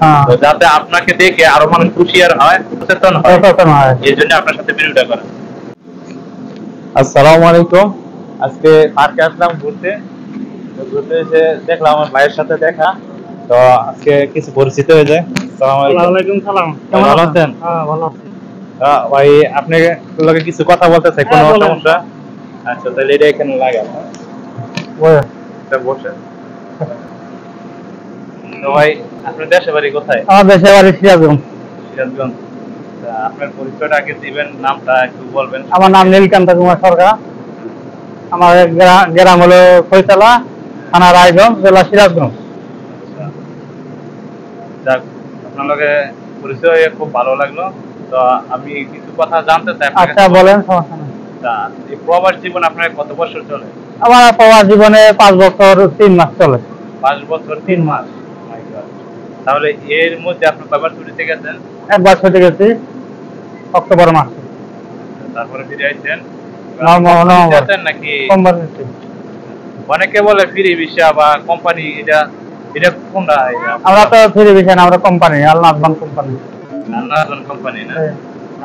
তো যাতে আপনাকে দেখে আরো মানুষ খুশি আর হয়, সচেতন হয়, এই জন্য আপনার সাথে ভিডিওটা করা। আসসালামু আলাইকুম। আজকে পার্কে আসলাম ঘুরতে। ঘুরতে এসে দেখলাম আমার ভাইয়ের সাথে দেখা, তো আজকে কিছু পরিচিত হয়ে যায়। ওয়ালাইকুম সালাম। ভালো আছেন? হ্যাঁ, ভালো আছি। ভাই আপনি লোকে কিছু কথা বলতে চাই, কোনো সমস্যা? আচ্ছা, তাহলে এটা এখানে লাগান। বসে। তো ভাই আপনার দেশের বাড়ি কোথায়? আমার দেশের বাড়ি সিরাজগঞ্জ। সিরাজগঞ্জ। আপনার পরিচয়টা আগে দিবেন, নামটা একটু বলবেন। আমার নাম নীলকান্ত কুমার সরকার। আমার গ্রাম হলো ফয়সালা, থানা রায়গঞ্জ, জেলা সিরাজগঞ্জ। যাক, আপনার লগে পরিচয় হয়ে খুব ভালো লাগলো। তো আমি কিছু কথা জানতে চাই। আচ্ছা বলেন, সমস্যা নেই। এই প্রবাস জীবন আপনার কত বছর চলে? আমার প্রবাস জীবনে 5 বছর 3 মাস চলে। 5 বছর 3 মাস। তাহলে এর মধ্যে আপনি কয়বার ছুটিতে গেছেন? একবার ছুটে গেছি অক্টোবর মাসে। তারপরে ফিরে আইছেন নাকি? অনেকে বলে ফ্রি ভিসা বা কোম্পানি, এটা এটা কোনটা? আমরা তো ফ্রি ভিসা না, আমরা কোম্পানি, আল-নাজমান কোম্পানি। আল-নাজমান কোম্পানি না?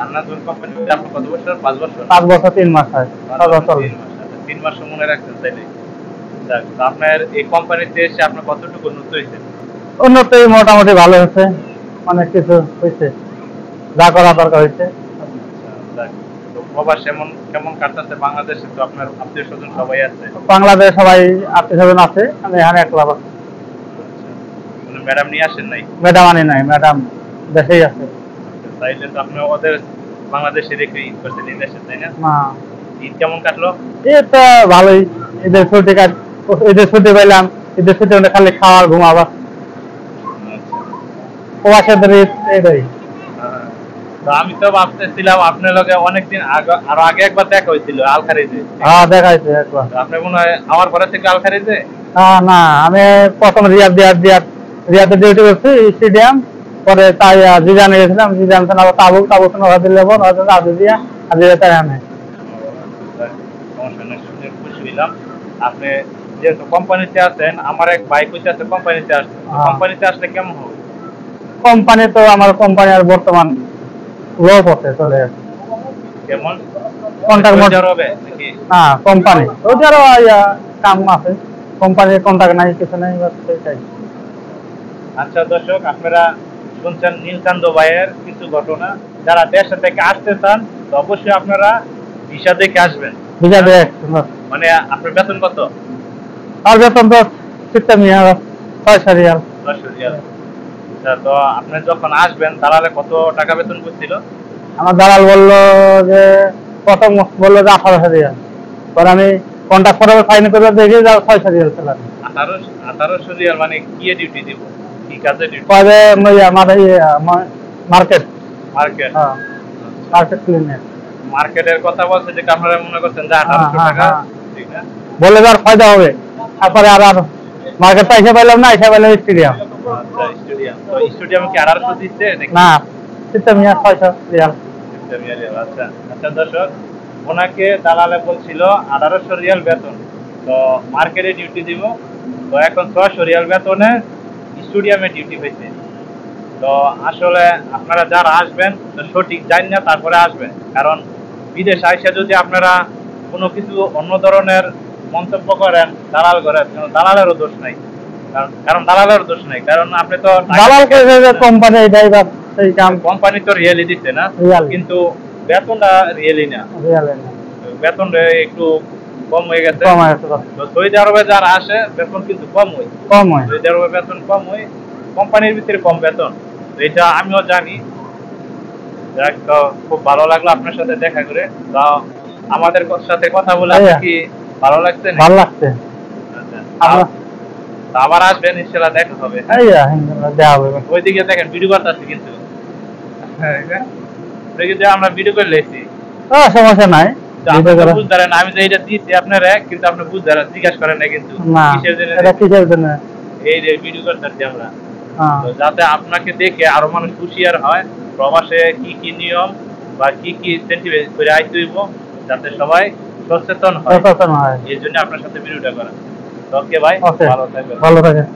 আল-নাজমান কোম্পানি আপনি কত বছর? 5 বছর? 5 বছর 3 মাস হয়। 5 বছর 3 মাস মনে রাখছেন তাইলে। যাক, আপনার এই কোম্পানিতে এসে আপনার কতটুকু উন্নত হয়েছে? উন্নতি মোটামুটি ভালো হয়েছে, অনেক কিছু হয়েছে, যা করা দরকার হয়েছে। প্রবাস কেমন কাটতেছে? বাংলাদেশে তো আপনার আত্মীয় স্বজন সবাই আছে। বাংলাদেশে সবাই আত্মীয় স্বজন আছে, আমি এখানে একলা আছি। ম্যাডাম নিয়ে আসেন নাই? ম্যাডাম আনি নাই, ম্যাডাম দেশেই আছে। তাইলে তো আপনি ওদের বাংলাদেশে রেখে ঈদ করছেন, এই দেশে, তাই না? ঈদ কেমন কাটলো? ঈদ তো ভালোই। ঈদের ছুটি পাইলাম, ঈদের ছুটি হলে খালি খাওয়া ঘুমাবা। প্রবাসীদের ঈদ এইটাই। আমি তো ভাবতেছিলাম আপনার লগে অনেকদিন আরো আগে একবার দেখা হয়েছিল আলখারিজে। হ্যাঁ, দেখা হয়েছে একবার। আপনি মনে হয় আমার ঘরে থেকে আলখারিজে? না, আমি প্রথম রিয়াদে ডিউটি করছি স্টেডিয়াম, পরে তাই জিজানে গেছিলাম, জিজান থেকে আবার তাবুক দিয়া তাই আনে। সমস্যা নেই, শুনে খুশি হইলাম। আপনি যেহেতু কোম্পানিতে আছেন, আমার এক ভাই কইতে আছে কোম্পানিতে আসছে। কোম্পানিতে আসলে কেমন হবে? কোম্পানি তো আমার কোম্পানি আর বর্তমান লো পথে চলে যাচ্ছে। কেমন কন্ট্রাক্ট মজার হবে নাকি? না, কোম্পানি ওদেরও কাম আছে, কোম্পানির কন্ট্রাক্ট নাই, কিছু নাই, বাস সেটাই। আচ্ছা দর্শক, আপনারা শুনছেন নীলকান্ত ভাইয়ের কিছু ঘটনা। যারা দেশে থেকে আসতে চান, তো অবশ্যই আপনারা ভিসা দেখে আসবেন। ভিসা দেখ, মানে আপনার বেতন কত? আর বেতন তো সিস্টেম 600 রিয়াল। তো আপনি যখন আসবেন, দালালে কত টাকা বেতন করছিল? আমার দালাল বললো যে, প্রথম বললো যে 1800 রিয়াল, পরে আমি কন্ট্রাক্ট করে সাইন করে দেখি যে 600 রিয়াল চালান। 1800 রিয়াল মানে কি ডিউটি দিব? কি কাজে ডিউটি? পরে মার্কেট ক্লিনার। মার্কেটের কথা বলছে যে আপনারা মনে করছেন যে 1800 টাকা, ঠিক না? বলে যে আর ফায়দা হবে, তারপরে আর মার্কেট তো এসে পাইলাম না, এসে পাইলাম স্টেডিয়াম। আচ্ছা, স্টেডিয়াম। তো স্টেডিয়াম কি 1800 দিচ্ছে নাকি? না, সিস্টেম 600 রিয়াল। আচ্ছা আচ্ছা দর্শক, ওনাকে দালালে বলছিল 1800 রিয়াল বেতন, তো মার্কেটে ডিউটি দিব। তো এখন 600 রিয়াল বেতনে স্টেডিয়ামে ডিউটি হয়েছে। তো আসলে আপনারা যারা আসবেন, তো সঠিক জানেন না, তারপরে আসবেন। কারণ বিদেশ আইসা যদি আপনারা কোনো কিছু অন্য ধরনের মন্তব্য করেন, দালাল করেন, দালালেরও দোষ নাই। কারণ দালালের দোষ নাই, কারণ আপনি তো কোম্পানি কোম্পানি তো রিয়েলি দিচ্ছে না, কিন্তু বেতনটা রিয়েলি না, বেতনটা একটু কম হয়ে গেছে। তো সৌদি আরবে যারা আসে, বেতন কিন্তু কম হয়। সৌদি আরবে বেতন কম হয়, কোম্পানির ভিতরে কম বেতন, এটা আমিও জানি। যাক, তো খুব ভালো লাগলো আপনার সাথে দেখা করে। তো আমাদের সাথে কথা বলে কি ভালো লাগছে? ভালো লাগছে। আবার আসবেন, ইনশাআল্লাহ দেখা হবে। ওইদিকে দেখেন ভিডিও করতেছি, কিন্তু আমরা ভিডিও করে লেছি। সমস্যা নাই, আমি যে এটা দিচ্ছি আপনারা, কিন্তু আপনি বুঝতে জিজ্ঞাসা করেন না, কিন্তু কিসের জন্য এই যে ভিডিও করতেছি আমরা, যাতে আপনাকে দেখে আরো মানুষ খুশি আর হয়। প্রবাসে কি কি নিয়ম বা কি কি সেন্টিমেন্ট করে আইতে হইব, যাতে সবাই সচেতন হয়, এই জন্য আপনার সাথে ভিডিওটা করা। ওকে ভাই, ভালো থাকবেন।